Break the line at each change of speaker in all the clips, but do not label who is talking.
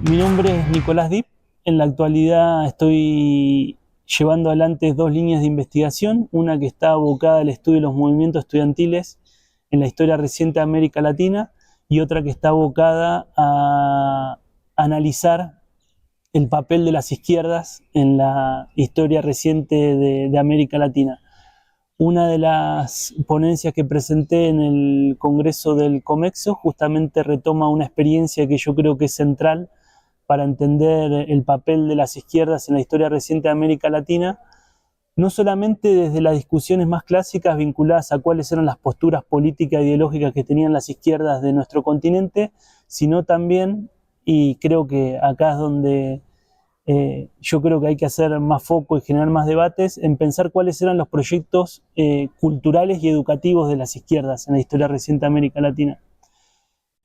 Mi nombre es Nicolás Dip. En la actualidad estoy llevando adelante dos líneas de investigación, una que está abocada al estudio de los movimientos estudiantiles en la historia reciente de América Latina y otra que está abocada a analizar el papel de las izquierdas en la historia reciente de América Latina. Una de las ponencias que presenté en el Congreso del Comexo justamente retoma una experiencia que yo creo que es central para entender el papel de las izquierdas en la historia reciente de América Latina, no solamente desde las discusiones más clásicas vinculadas a cuáles eran las posturas políticas e ideológicas que tenían las izquierdas de nuestro continente, sino también, y creo que acá es donde yo creo que hay que hacer más foco y generar más debates, en pensar cuáles eran los proyectos culturales y educativos de las izquierdas en la historia reciente de América Latina.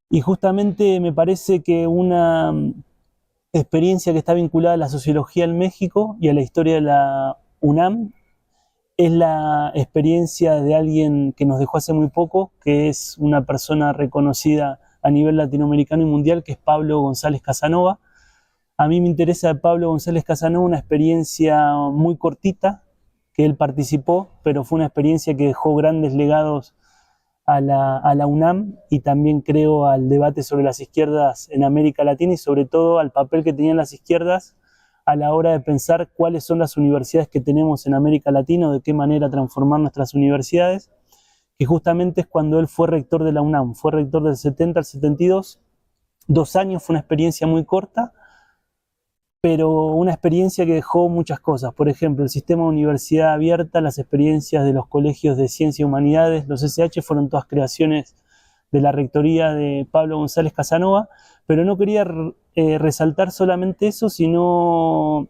Y justamente me parece que una experiencia que está vinculada a la sociología en México y a la historia de la UNAM es la experiencia de alguien que nos dejó hace muy poco, que es una persona reconocida a nivel latinoamericano y mundial, que es Pablo González Casanova. A mí me interesa de Pablo González Casanova una experiencia muy cortita que él participó, pero fue una experiencia que dejó grandes legados a la UNAM y también creo al debate sobre las izquierdas en América Latina y sobre todo al papel que tenían las izquierdas a la hora de pensar cuáles son las universidades que tenemos en América Latina o de qué manera transformar nuestras universidades, que justamente es cuando él fue rector de la UNAM, fue rector del 70 al 72, 2 años, fue una experiencia muy corta, pero una experiencia que dejó muchas cosas. Por ejemplo, el sistema de universidad abierta, las experiencias de los colegios de ciencia y humanidades, los SH, fueron todas creaciones de la rectoría de Pablo González Casanova, pero no quería resaltar solamente eso, sino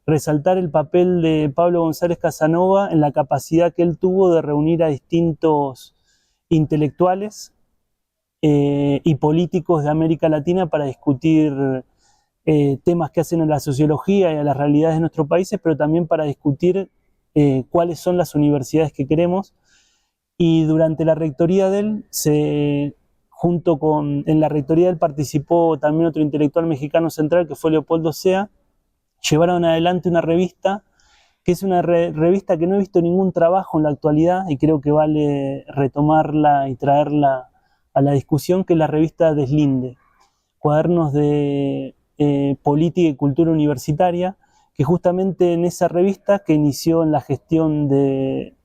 resaltar el papel de Pablo González Casanova en la capacidad que él tuvo de reunir a distintos intelectuales y políticos de América Latina para discutir temas que hacen a la sociología y a las realidades de nuestros países, pero también para discutir cuáles son las universidades que queremos. Y durante la rectoría de él, en la rectoría de él participó también otro intelectual mexicano central, que fue Leopoldo Sea. Llevaron adelante una revista, que es una revista que no he visto ningún trabajo en la actualidad, y creo que vale retomarla y traerla a la discusión, que es la revista Deslinde, Cuadernos de Política y Cultura Universitaria, que justamente en esa revista, que inició en la gestión de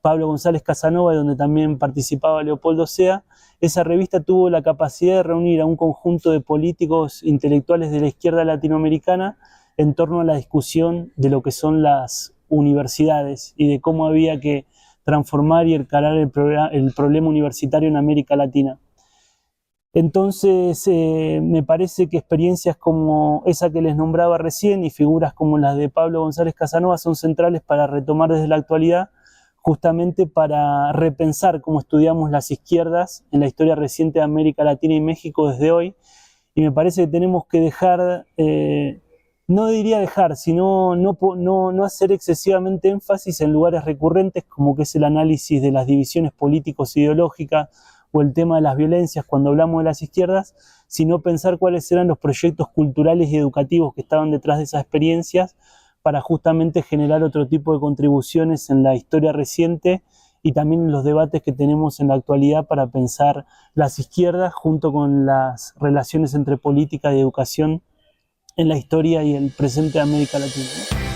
Pablo González Casanova y donde también participaba Leopoldo Sea, esa revista tuvo la capacidad de reunir a un conjunto de políticos intelectuales de la izquierda latinoamericana en torno a la discusión de lo que son las universidades y de cómo había que transformar y encarar el problema universitario en América Latina. Entonces, me parece que experiencias como esa que les nombraba recién y figuras como las de Pablo González Casanova son centrales para retomar desde la actualidad, justamente para repensar cómo estudiamos las izquierdas en la historia reciente de América Latina y México desde hoy. Y me parece que tenemos que dejar, no diría dejar, sino no hacer excesivamente énfasis en lugares recurrentes como que es el análisis de las divisiones políticos e ideológicas, o el tema de las violencias cuando hablamos de las izquierdas, sino pensar cuáles eran los proyectos culturales y educativos que estaban detrás de esas experiencias para justamente generar otro tipo de contribuciones en la historia reciente y también en los debates que tenemos en la actualidad para pensar las izquierdas junto con las relaciones entre política y educación en la historia y el presente de América Latina.